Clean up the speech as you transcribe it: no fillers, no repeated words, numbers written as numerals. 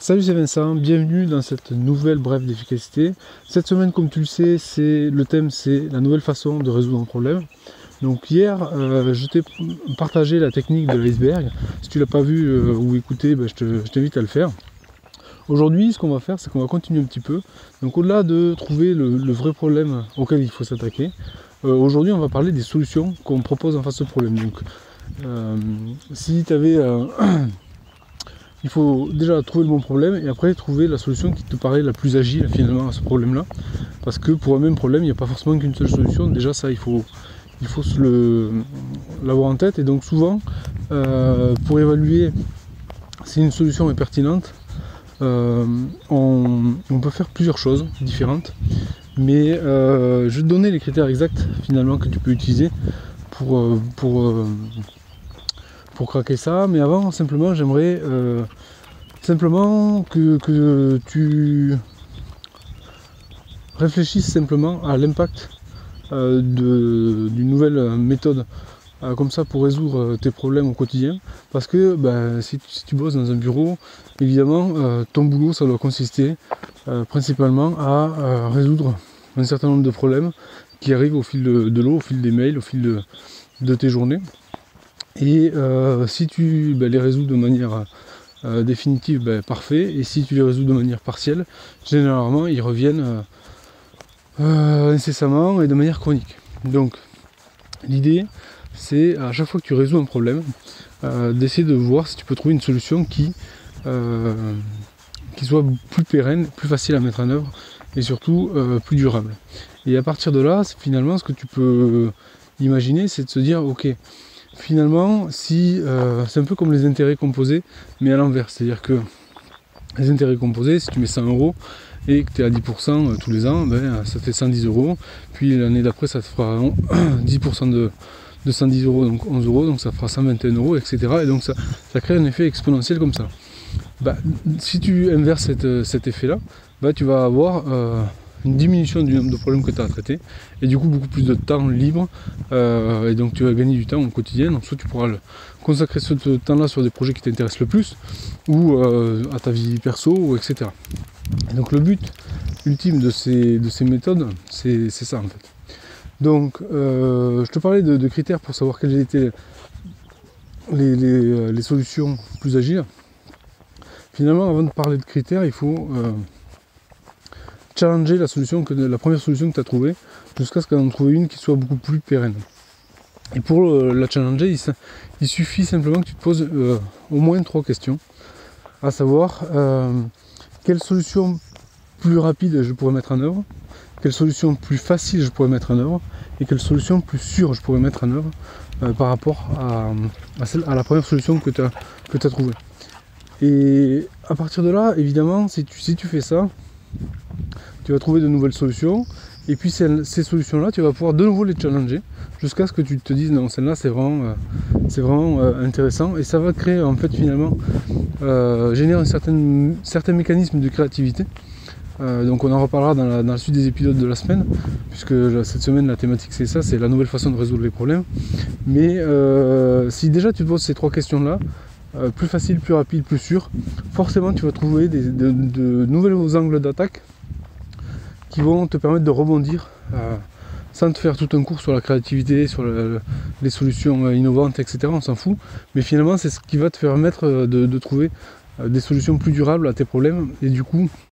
Salut, c'est Vincent, bienvenue dans cette nouvelle brève d'efficacité. Cette semaine, comme tu le sais, le thème c'est la nouvelle façon de résoudre un problème. Donc hier, je t'ai partagé la technique de l'iceberg. Si tu l'as pas vu ou écouté, je t'invite à le faire. Aujourd'hui, ce qu'on va faire, c'est qu'on va continuer un petit peu. Donc au-delà de trouver le vrai problème auquel il faut s'attaquer, aujourd'hui on va parler des solutions qu'on propose en face de ce problème. Donc si tu avais... il faut déjà trouver le bon problème et après trouver la solution qui te paraît la plus agile finalement à ce problème-là. Parce que pour un même problème, il n'y a pas forcément qu'une seule solution. Déjà ça, il faut l'avoir en tête. Et donc souvent, pour évaluer si une solution est pertinente, on peut faire plusieurs choses différentes. Mais je vais te donner les critères exacts finalement que tu peux utiliser pour craquer ça. Mais avant, simplement, j'aimerais que tu réfléchisses simplement à l'impact d'une nouvelle méthode comme ça pour résoudre tes problèmes au quotidien. Parce que si tu bosses dans un bureau, évidemment, ton boulot, ça doit consister principalement à résoudre un certain nombre de problèmes qui arrivent au fil de l'eau, au fil des mails, au fil de tes journées. Et si tu les résous de manière définitive, parfait. Et si tu les résous de manière partielle, généralement ils reviennent incessamment et de manière chronique. Donc l'idée, c'est à chaque fois que tu résous un problème, d'essayer de voir si tu peux trouver une solution qui soit plus pérenne, plus facile à mettre en œuvre et surtout plus durable. Et à partir de là, finalement, ce que tu peux imaginer, c'est de se dire, ok, finalement, si c'est un peu comme les intérêts composés, mais à l'envers. C'est-à-dire que les intérêts composés, si tu mets 100 € et que tu es à 10% tous les ans, ça fait 110 €. Puis l'année d'après, ça te fera 10% de 110 €, donc 11 €, donc ça fera 121 €, etc. Et donc ça crée un effet exponentiel comme ça. Si tu inverses cet effet-là, tu vas avoir une diminution du nombre de problèmes que tu as à traiter et du coup beaucoup plus de temps libre et donc tu vas gagner du temps au quotidien. Donc soit tu pourras consacrer ce temps-là sur des projets qui t'intéressent le plus ou à ta vie perso, etc. Et donc le but ultime de ces méthodes, c'est ça en fait. Donc je te parlais de critères pour savoir quelles étaient les solutions plus agiles. Finalement, avant de parler de critères, il faut challenger la première solution que tu as trouvée jusqu'à ce qu'on en trouve une qui soit beaucoup plus pérenne. Et pour la challenger, il suffit simplement que tu te poses au moins 3 questions, à savoir quelle solution plus rapide je pourrais mettre en œuvre, quelle solution plus facile je pourrais mettre en œuvre et quelle solution plus sûre je pourrais mettre en œuvre par rapport à la première solution que tu as trouvée. Et à partir de là, évidemment, si tu fais ça, tu vas trouver de nouvelles solutions, et puis ces solutions-là, tu vas pouvoir de nouveau les challenger, jusqu'à ce que tu te dises, non, celle-là, c'est vraiment intéressant, et ça va créer, en fait, finalement, générer un certain mécanisme de créativité. Donc on en reparlera dans la suite des épisodes de la semaine, puisque cette semaine, la thématique, c'est ça, c'est la nouvelle façon de résoudre les problèmes. Mais si déjà tu te poses ces 3 questions-là, plus facile, plus rapide, plus sûr, forcément tu vas trouver de nouveaux angles d'attaque qui vont te permettre de rebondir sans te faire tout un cours sur la créativité, sur les solutions innovantes, etc. On s'en fout, mais finalement c'est ce qui va te permettre de trouver des solutions plus durables à tes problèmes et du coup